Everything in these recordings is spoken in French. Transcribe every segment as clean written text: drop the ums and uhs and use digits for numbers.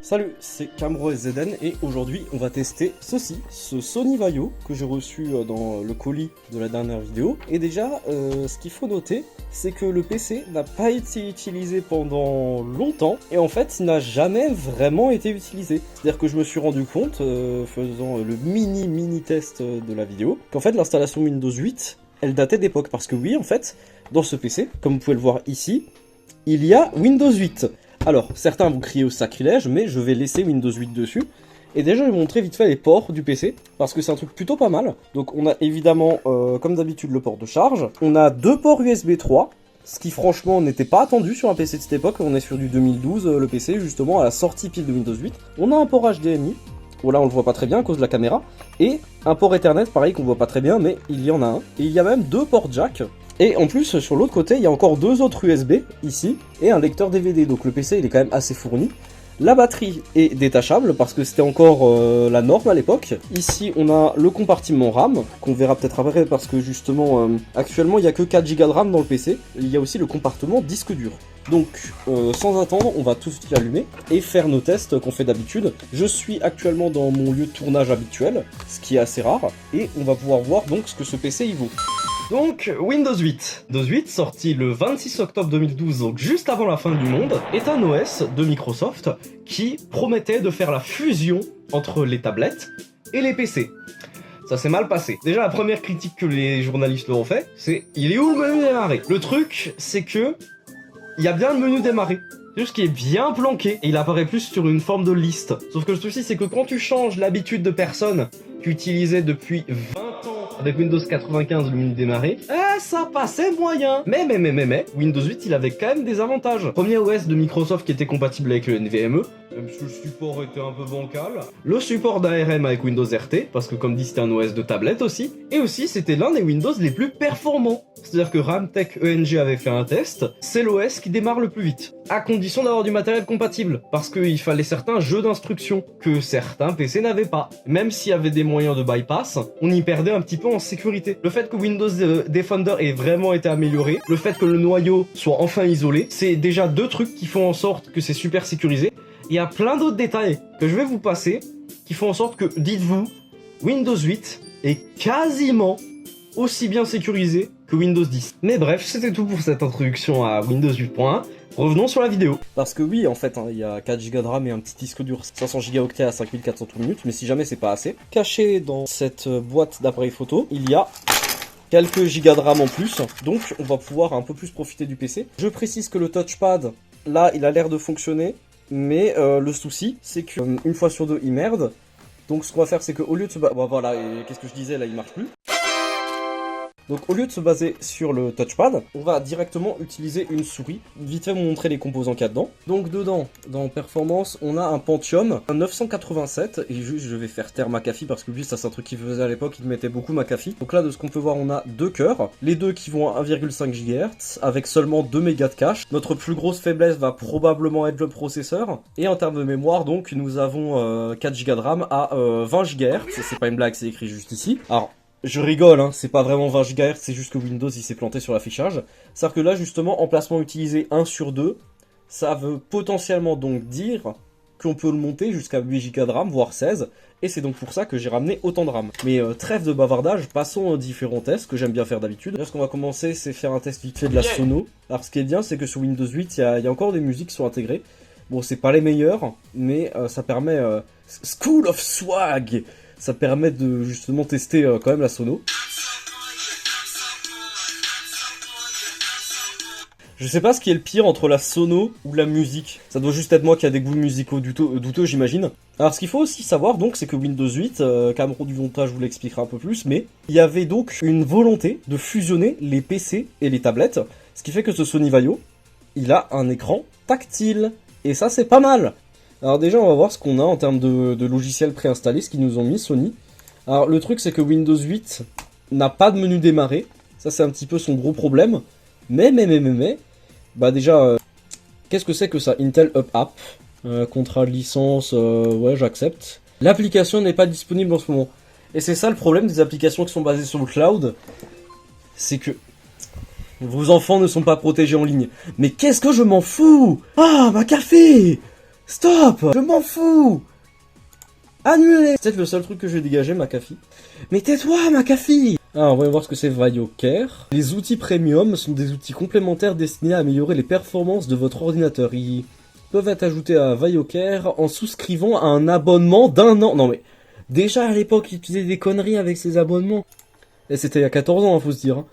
Salut, c'est CamroSZN et aujourd'hui on va tester ceci, ce Sony Vaio que j'ai reçu dans le colis de la dernière vidéo. Et déjà, ce qu'il faut noter, c'est que le PC n'a pas été utilisé pendant longtemps et en fait il n'a jamais vraiment été utilisé. C'est-à-dire que je me suis rendu compte, faisant le mini test de la vidéo, qu'en fait l'installation Windows 8, elle datait d'époque. Parce que oui, en fait, dans ce PC, comme vous pouvez le voir ici, il y a Windows 8. Alors, certains vont crier au sacrilège, mais je vais laisser Windows 8 dessus. Et déjà, je vais vous montrer vite fait les ports du PC, parce que c'est un truc plutôt pas mal. Donc, on a évidemment, comme d'habitude, le port de charge. On a deux ports USB 3, ce qui franchement n'était pas attendu sur un PC de cette époque. On est sur du 2012, le PC, justement, à la sortie pile de Windows 8. On a un port HDMI. Bon, là, on le voit pas très bien à cause de la caméra. Et un port Ethernet, pareil, qu'on voit pas très bien, mais il y en a un. Et il y a même deux ports jack. Et en plus, sur l'autre côté, il y a encore deux autres USB, ici, et un lecteur DVD. Donc le PC, il est quand même assez fourni. La batterie est détachable, parce que c'était encore la norme à l'époque. Ici, on a le compartiment RAM, qu'on verra peut-être après, parce que justement, actuellement, il n'y a que 4 Go de RAM dans le PC. Il y a aussi le compartiment disque dur. Donc, sans attendre, on va tout de suite l'allumer et faire nos tests qu'on fait d'habitude. Je suis actuellement dans mon lieu de tournage habituel, ce qui est assez rare, et on va pouvoir voir donc ce que ce PC il vaut. Donc, Windows 8. Windows 8, sorti le 26 octobre 2012, donc juste avant la fin du monde, est un OS de Microsoft qui promettait de faire la fusion entre les tablettes et les PC. Ça s'est mal passé. Déjà, la première critique que les journalistes leur ont fait, c'est « il est où le menu démarrer ?» Le truc, c'est que il y a bien le menu démarrer. C'est juste qu'il est bien planqué et il apparaît plus sur une forme de liste. Sauf que le souci, c'est que quand tu changes l'habitude de personne qu'utilisait depuis 20 ans avec Windows 95 le menu démarrer, ça passait moyen. Mais, Windows 8, il avait quand même des avantages. Premier OS de Microsoft qui était compatible avec le NVMe, même si le support était un peu bancal. Le support d'ARM avec Windows RT, parce que comme dit, c'était un OS de tablette aussi. Et aussi, c'était l'un des Windows les plus performants. C'est-à-dire que Ramtech ENG avait fait un test, c'est l'OS qui démarre le plus vite. À condition d'avoir du matériel compatible, parce qu'il fallait certains jeux d'instructions que certains PC n'avaient pas. Même s'il y avait des moyens de bypass, on y perdait un petit peu en sécurité. Le fait que Windows Defender ait vraiment été amélioré, le fait que le noyau soit enfin isolé, c'est déjà deux trucs qui font en sorte que c'est super sécurisé. Il y a plein d'autres détails que je vais vous passer, qui font en sorte que, dites-vous, Windows 8 est quasiment aussi bien sécurisé que Windows 10. Mais bref, c'était tout pour cette introduction à Windows 8.1. Revenons sur la vidéo. Parce que oui, en fait, il y a 4 Go de RAM et un petit disque dur 500 Go à 5400 minutes, mais si jamais c'est pas assez. Caché dans cette boîte d'appareil photo, il y a quelques gigas de RAM en plus, donc on va pouvoir un peu plus profiter du PC. Je précise que le touchpad, là, il a l'air de fonctionner, mais le souci, c'est qu'une fois sur deux, il merde. Donc ce qu'on va faire, c'est qu'au lieu de se baser... Bon, voilà, et qu'est-ce que je disais, là, il marche plus. Donc au lieu de se baser sur le touchpad, on va directement utiliser une souris. Vite fait vous montrer les composants qu'il y a dedans. Donc dedans, dans performance, on a un Pentium, un 987, et juste je vais faire taire McAfee parce que lui ça c'est un truc qu'il faisait à l'époque, il mettait beaucoup McAfee. Donc là de ce qu'on peut voir on a deux cœurs, les deux qui vont à 1,5 GHz, avec seulement 2 mégas de cache. Notre plus grosse faiblesse va probablement être le processeur, et en termes de mémoire donc nous avons 4 Go de RAM à 20 GHz, c'est pas une blague, c'est écrit juste ici. Alors, je rigole, hein, c'est pas vraiment 20 GHz, c'est juste que Windows il s'est planté sur l'affichage. C'est-à-dire que là, justement, emplacement utilisé 1 sur 2, ça veut potentiellement donc dire qu'on peut le monter jusqu'à 8 Go de RAM, voire 16, et c'est donc pour ça que j'ai ramené autant de RAM. Mais trêve de bavardage, passons aux différents tests que j'aime bien faire d'habitude. Là, ce qu'on va commencer, c'est faire un test vite fait de la sono. Alors, ce qui est bien, c'est que sur Windows 8, il y a encore des musiques qui sont intégrées. Bon, c'est pas les meilleures, mais ça permet... School of Swag! Ça permet de justement tester quand même la sono. Je sais pas ce qui est le pire entre la sono ou la musique. Ça doit juste être moi qui a des goûts musicaux douteux, j'imagine. Alors ce qu'il faut aussi savoir donc, c'est que Windows 8, Cameron du montage vous l'expliquera un peu plus, mais il y avait donc une volonté de fusionner les PC et les tablettes. Ce qui fait que ce Sony Vaio, il a un écran tactile. Et ça c'est pas mal. Alors déjà, on va voir ce qu'on a en termes de logiciels préinstallés, ce qu'ils nous ont mis, Sony. Alors le truc, c'est que Windows 8 n'a pas de menu démarrer. Ça, c'est un petit peu son gros problème. Mais, bah déjà, qu'est-ce que c'est que ça? Intel Up App, contrat de licence, ouais, j'accepte. L'application n'est pas disponible en ce moment. Et c'est ça le problème des applications qui sont basées sur le cloud. C'est que Vos enfants ne sont pas protégés en ligne. Mais qu'est-ce que je m'en fous? Ah, ma café! Stop! Je m'en fous! Annulé! C'est peut-être le seul truc que je vais dégager, ma café. Mais tais-toi, ma café! Ah, on va voir ce que c'est VayoCare. Les outils premium sont des outils complémentaires destinés à améliorer les performances de votre ordinateur. Ils peuvent être ajoutés à VayoCare en souscrivant à un abonnement d'1 an. Non mais, déjà à l'époque, ils faisaient des conneries avec ces abonnements. Et c'était il y a 14 ans, faut se dire.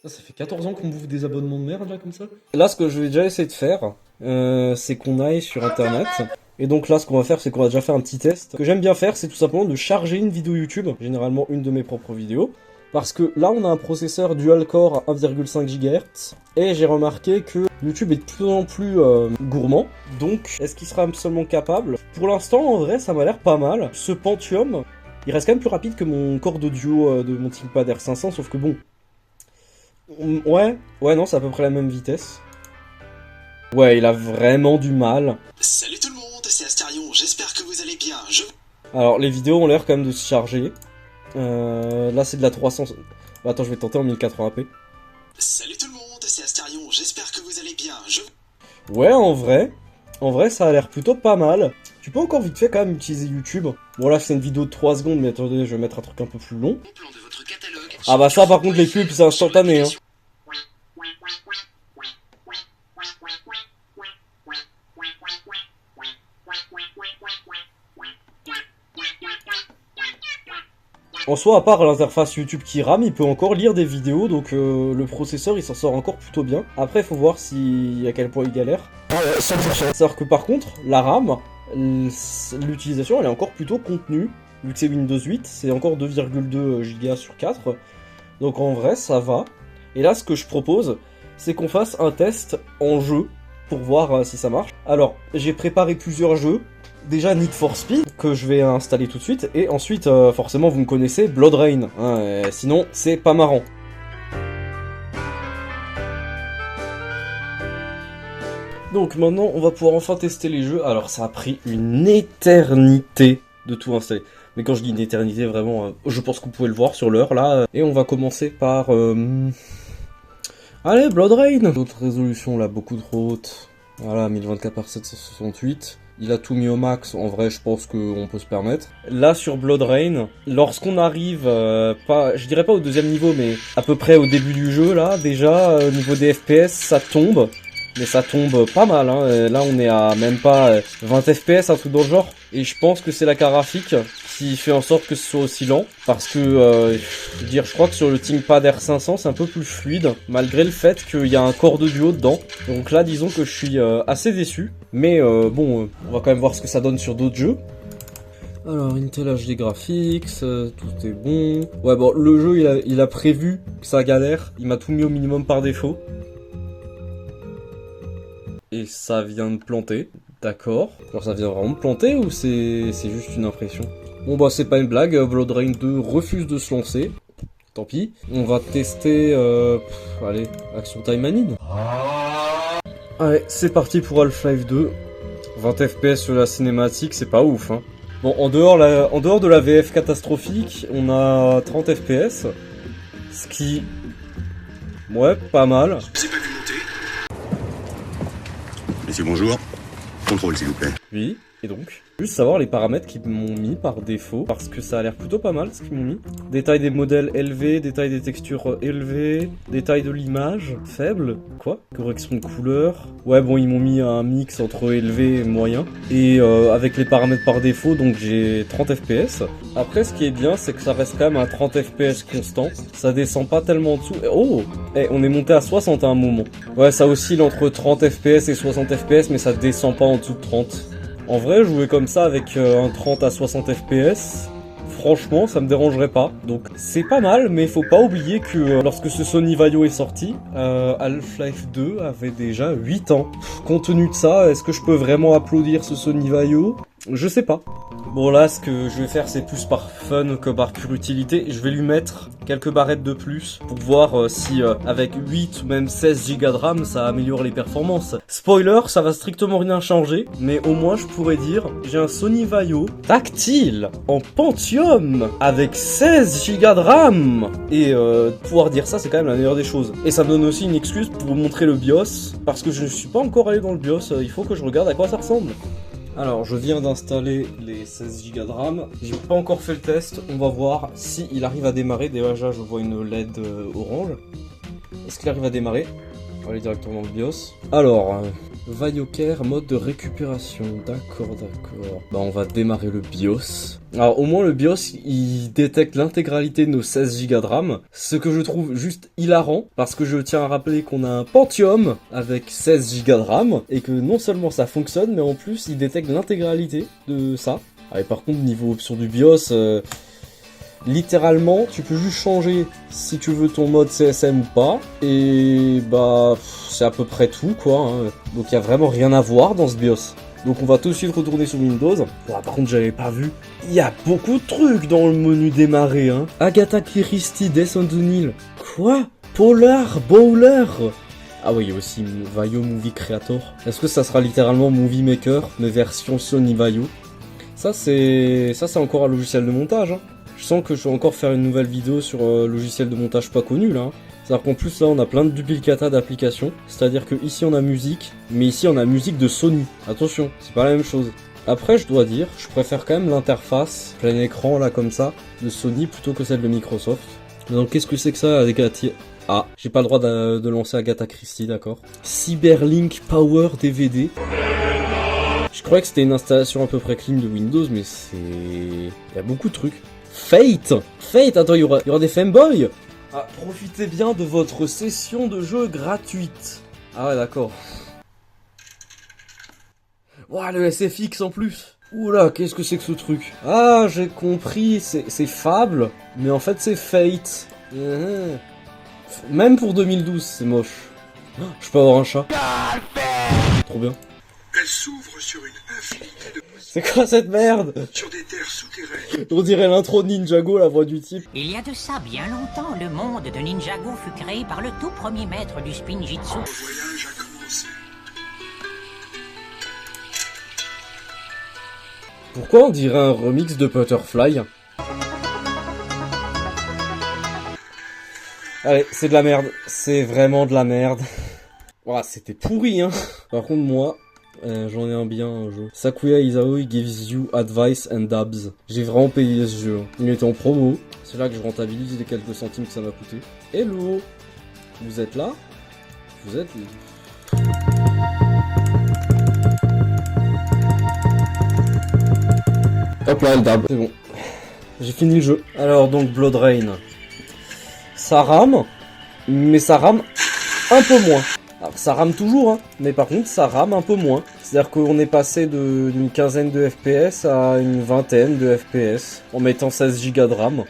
Ça fait 14 ans qu'on bouffe des abonnements de merde, là, comme ça. Là, ce que je vais déjà essayer de faire, c'est qu'on aille sur Internet. Et donc là, ce qu'on va faire, c'est qu'on va déjà faire un petit test. Ce que j'aime bien faire, c'est tout simplement de charger une vidéo YouTube, généralement une de mes propres vidéos. Parce que là, on a un processeur dual-core à 1,5 GHz. Et j'ai remarqué que YouTube est de plus en plus gourmand. Donc, est-ce qu'il sera absolument capable? Pour l'instant, en vrai, ça m'a l'air pas mal. Ce Pentium, il reste quand même plus rapide que mon corps d'audio de mon ThinkPad R500, sauf que bon... Ouais, non, c'est à peu près la même vitesse. Ouais, il a vraiment du mal. Salut tout le monde, c'est Astarion, j'espère que vous allez bien. Alors, les vidéos ont l'air quand même de se charger. Là, c'est de la 300... Attends, je vais tenter en 1080p. Salut tout le monde, c'est Astarion, j'espère que vous allez bien. Ouais, en vrai, ça a l'air plutôt pas mal. Tu peux encore vite fait quand même utiliser YouTube. Bon, là, c'est une vidéo de 3 secondes, mais attendez, je vais mettre un truc un peu plus long. Ah bah ça, par contre, les pubs, c'est instantané, hein. En soi, à part l'interface YouTube qui rame, il peut encore lire des vidéos, donc le processeur, il s'en sort encore plutôt bien. Après, il faut voir à quel point il galère. 100%. C'est-à-dire que par contre, la RAM, l'utilisation, elle est encore plutôt contenue. Vu que c'est Windows 8, c'est encore 2,2 Go sur 4. Donc en vrai, ça va. Et là, ce que je propose, c'est qu'on fasse un test en jeu pour voir si ça marche. Alors, j'ai préparé plusieurs jeux. Déjà Need for Speed, que je vais installer tout de suite. Et ensuite, forcément, vous me connaissez, Blood Rain. Hein, sinon, c'est pas marrant. Donc maintenant, on va pouvoir enfin tester les jeux. Alors, ça a pris une éternité de tout installer. Mais quand je dis une éternité, vraiment, je pense que vous pouvez le voir sur l'heure, là. Et on va commencer par... Allez, Blood Rain. D'autres résolutions, là, beaucoup trop hautes. Voilà, 1024 par 768. Il a tout mis au max, en vrai, je pense qu'on peut se permettre. Là, sur Blood Rain, lorsqu'on arrive, je dirais pas au deuxième niveau, mais à peu près au début du jeu, là, déjà, au niveau des FPS, ça tombe. Mais ça tombe pas mal, hein. Là, on est à même pas 20 FPS, un truc dans le genre. Et je pense que c'est la carte graphique qui fait en sorte que ce soit aussi lent. Parce que, je crois que sur le ThinkPad R500, c'est un peu plus fluide. Malgré le fait qu'il y a un corps de duo dedans. Donc là, disons que je suis assez déçu. Mais bon, on va quand même voir ce que ça donne sur d'autres jeux. Alors, Intel HD Graphics, tout est bon. Ouais, bon, le jeu, il a prévu que ça galère. Il m'a tout mis au minimum par défaut. Et ça vient de planter, d'accord. Alors ça vient vraiment de planter ou c'est juste une impression? Bon bah c'est pas une blague, Blood Rain 2 refuse de se lancer. Tant pis. On va tester, allez, Action Time Manine. Allez, c'est parti pour Half-Life 2. 20 FPS sur la cinématique, c'est pas ouf, hein. Bon, en dehors de la VF catastrophique, on a 30 FPS. Ce qui... Ouais, pas mal. Messieurs, bonjour. Contrôle, s'il vous plaît. Oui, et donc juste savoir les paramètres qu'ils m'ont mis par défaut, parce que ça a l'air plutôt pas mal ce qu'ils m'ont mis. Détail des modèles élevé, détail des textures élevé, détail de l'image faible. Quoi? Correction de couleur. Ouais, bon, ils m'ont mis un mix entre élevé et moyen. Et avec les paramètres par défaut, donc j'ai 30 FPS. Après, ce qui est bien, c'est que ça reste quand même à 30 FPS constant. Ça descend pas tellement en dessous. Oh! On est monté à 60 à un moment. Ouais, ça oscille entre 30 FPS et 60 FPS, mais ça descend pas en dessous de 30. En vrai, jouer comme ça avec un 30 à 60 FPS, franchement, ça me dérangerait pas. Donc c'est pas mal, mais faut pas oublier que lorsque ce Sony Vaio est sorti, Half-Life 2 avait déjà 8 ans. Compte tenu de ça, est-ce que je peux vraiment applaudir ce Sony Vaio? Je sais pas. Bon là, ce que je vais faire, c'est plus par fun que par pure utilité. Je vais lui mettre quelques barrettes de plus pour voir si avec 8 ou même 16 Go de RAM, ça améliore les performances. Spoiler, ça va strictement rien changer, mais au moins je pourrais dire, j'ai un Sony Vaio tactile en Pentium avec 16 Go de RAM. Et pouvoir dire ça, c'est quand même la meilleure des choses. Et ça me donne aussi une excuse pour vous montrer le BIOS, parce que je ne suis pas encore allé dans le BIOS, il faut que je regarde à quoi ça ressemble. Alors, je viens d'installer les 16 Go de RAM. J'ai pas encore fait le test. On va voir si il arrive à démarrer. Déjà, je vois une LED orange. Est-ce qu'il arrive à démarrer? On va aller directement dans le BIOS. Alors, VaioCare, mode de récupération. D'accord. Bah, on va démarrer le BIOS. Alors, au moins, le BIOS, il détecte l'intégralité de nos 16 Go de RAM. Ce que je trouve juste hilarant, parce que je tiens à rappeler qu'on a un Pentium avec 16 Go de RAM, et que non seulement ça fonctionne, mais en plus, il détecte l'intégralité de ça. Allez, par contre, niveau option du BIOS, littéralement, tu peux juste changer si tu veux ton mode CSM ou pas, et bah, c'est à peu près tout, quoi. Hein. Donc, il y a vraiment rien à voir dans ce BIOS. Donc on va tout de suite retourner sur Windows. Bon, par contre, j'avais pas vu. Il y a beaucoup de trucs dans le menu démarrer, hein. Agatha Christie, Death on the Nile. Quoi? Polar Bowler. Ah oui, il y a aussi Vaio Movie Creator. Est-ce que ça sera littéralement Movie Maker, mais version Sony Vaio? Ça c'est encore un logiciel de montage, hein. Je sens que je vais encore faire une nouvelle vidéo sur logiciel de montage pas connu, là. Hein. C'est-à-dire qu'en plus là on a plein de duplicata d'applications, c'est-à-dire que ici on a musique, mais ici on a musique de Sony. Attention, c'est pas la même chose. Après je dois dire, je préfère quand même l'interface plein écran là comme ça de Sony plutôt que celle de Microsoft. Donc qu'est-ce que c'est que ça avec Ah, j'ai pas le droit de lancer Agatha Christie, d'accord. Cyberlink Power DVD. Je croyais que c'était une installation à peu près clean de Windows, mais c'est... Il y a beaucoup de trucs. Fate, attends, il y aura des fanboys. Ah, profitez bien de votre session de jeu gratuite. Ah ouais, d'accord. Ouah, le SFX en plus. Oula, qu'est-ce que c'est que ce truc? Ah, j'ai compris, c'est Fable, mais en fait c'est Fate. Même pour 2012, c'est moche. Je peux avoir un chat. Trop bien. Elle s'ouvre sur une infinité de... C'est quoi cette merde? sur des terres souterraines. On dirait l'intro de Ninjago, la voix du type. Il y a de ça bien longtemps, le monde de Ninjago fut créé par le tout premier maître du Spinjitzu. Le voyage a commencé. Pourquoi on dirait un remix de Butterfly? Allez, c'est de la merde. C'est vraiment de la merde. Ouah, c'était pourri, hein. Par contre, moi... j'en ai un bien, un jeu. Sakuya Isaoi gives you advice and dabs. J'ai vraiment payé ce jeu. Il était en promo. C'est là que je rentabilise les quelques centimes que ça m'a coûté. Hello. Vous êtes là? Vous êtes... Hop là, le dab. C'est bon. J'ai fini le jeu. Alors donc, Blood Rain. Ça rame. Mais ça rame un peu moins. Alors, ça rame toujours, hein, mais par contre ça rame un peu moins. C'est-à-dire qu'on est passé d'une quinzaine de FPS à une vingtaine de FPS en mettant 16 Go de RAM.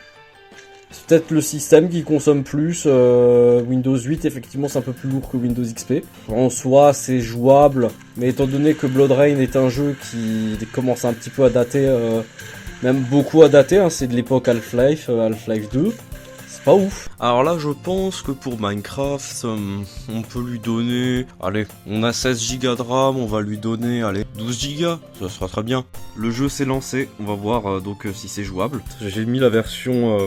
C'est peut-être le système qui consomme plus. Windows 8, effectivement, c'est un peu plus lourd que Windows XP. En soi, c'est jouable, mais étant donné que Blood Rain est un jeu qui commence un petit peu à dater, même beaucoup à dater, hein, c'est de l'époque Half-Life, Half-Life 2. Pas ouf. Alors là, je pense que pour Minecraft, on peut lui donner... Allez, on a 16 Go de RAM, on va lui donner, allez, 12 Go. Ça sera très bien. Le jeu s'est lancé, on va voir donc si c'est jouable. J'ai mis la version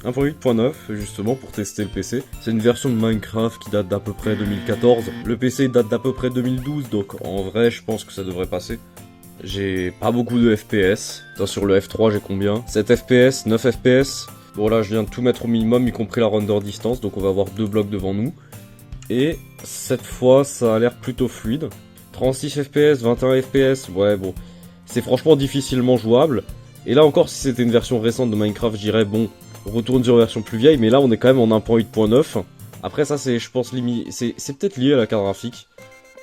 1.8.9, justement, pour tester le PC. C'est une version de Minecraft qui date d'à peu près 2014. Le PC date d'à peu près 2012, donc en vrai, je pense que ça devrait passer. J'ai pas beaucoup de FPS. Attends, sur le F3, j'ai combien? 7 FPS, 9 FPS. Bon là je viens de tout mettre au minimum, y compris la render distance, donc on va avoir 2 blocs devant nous. Et cette fois ça a l'air plutôt fluide. 36 FPS, 21 FPS, ouais bon, c'est franchement difficilement jouable. Et là encore si c'était une version récente de Minecraft, je dirais bon, retourne sur une version plus vieille, mais là on est quand même en 1.8.9. Après ça c'est je pense c'est peut-être lié à la carte graphique.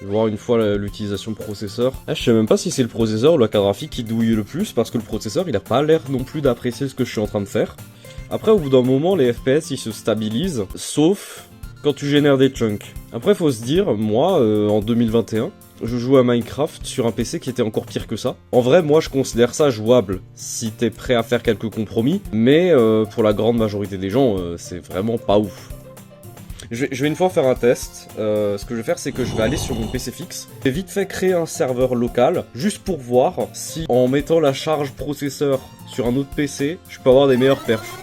Je vais voir une fois l'utilisation processeur. Ah, je sais même pas si c'est le processeur ou la carte graphique qui douille le plus, parce que le processeur il a pas l'air non plus d'apprécier ce que je suis en train de faire. Après, au bout d'un moment, les FPS, ils se stabilisent, sauf quand tu génères des chunks. Après, faut se dire, moi, en 2021, je jouais à Minecraft sur un PC qui était encore pire que ça. En vrai, moi, je considère ça jouable si t'es prêt à faire quelques compromis, mais pour la grande majorité des gens, c'est vraiment pas ouf. Je vais une fois faire un test. Ce que je vais faire, c'est que je vais aller sur mon PC fixe. J'ai vite fait créer un serveur local, juste pour voir si, en mettant la charge processeur sur un autre PC, je peux avoir des meilleurs perfs.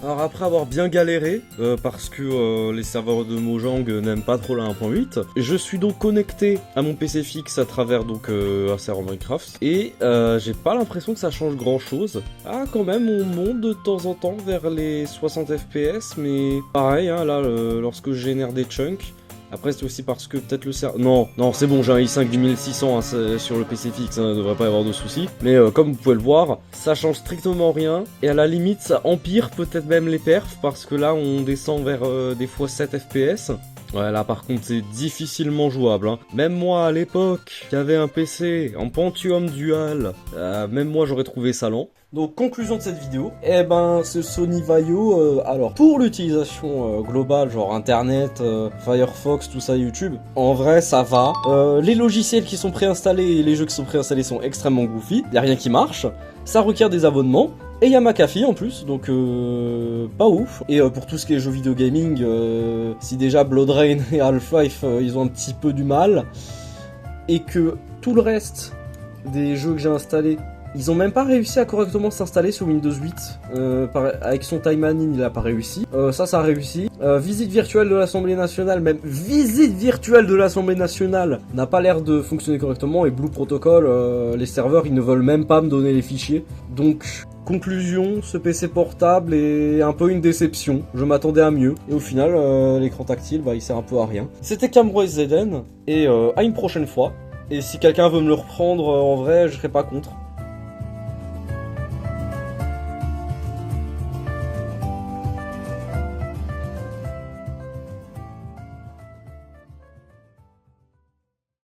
Alors après avoir bien galéré, parce que les serveurs de Mojang n'aiment pas trop la 1.8, je suis donc connecté à mon PC fixe à travers donc un serveur Minecraft, et j'ai pas l'impression que ça change grand chose. Ah quand même, on monte de temps en temps vers les 60 FPS, mais pareil, hein, là, lorsque je génère des chunks, après c'est aussi parce que peut-être le serveur... Non, c'est bon, j'ai un i5 10600 hein, sur le PC fixe, hein, devrait pas y avoir de soucis. Mais comme vous pouvez le voir, ça change strictement rien. Et à la limite, ça empire peut-être même les perfs, parce que là, on descend vers des fois 7 FPS. Ouais, là par contre, c'est difficilement jouable. Hein. Même moi, à l'époque, qui avait un PC en Pentium Dual, même moi, j'aurais trouvé ça lent. Donc, conclusion de cette vidéo, eh ben, ce Sony Vaio, alors, pour l'utilisation globale, genre Internet, Firefox, tout ça, YouTube, en vrai, ça va. Les logiciels qui sont préinstallés et les jeux qui sont préinstallés sont extrêmement goofy, y a rien qui marche, ça requiert des abonnements, et il y a McAfee en plus, donc pas ouf. Et pour tout ce qui est jeux vidéo gaming, si déjà Blood Rain et Half-Life, ils ont un petit peu du mal, et que tout le reste des jeux que j'ai installés, ils ont même pas réussi à correctement s'installer sur Windows 8. Avec son Time-Anim, il a pas réussi. Ça a réussi. Visite virtuelle de l'Assemblée nationale, même visite virtuelle de l'Assemblée nationale, n'a pas l'air de fonctionner correctement. Et Blue Protocol, les serveurs, ils ne veulent même pas me donner les fichiers. Donc, conclusion, ce PC portable est un peu une déception. Je m'attendais à mieux. Et au final, l'écran tactile, bah, il sert un peu à rien. C'était CamRoyZN. Et à une prochaine fois. Et si quelqu'un veut me le reprendre, en vrai, je serai pas contre.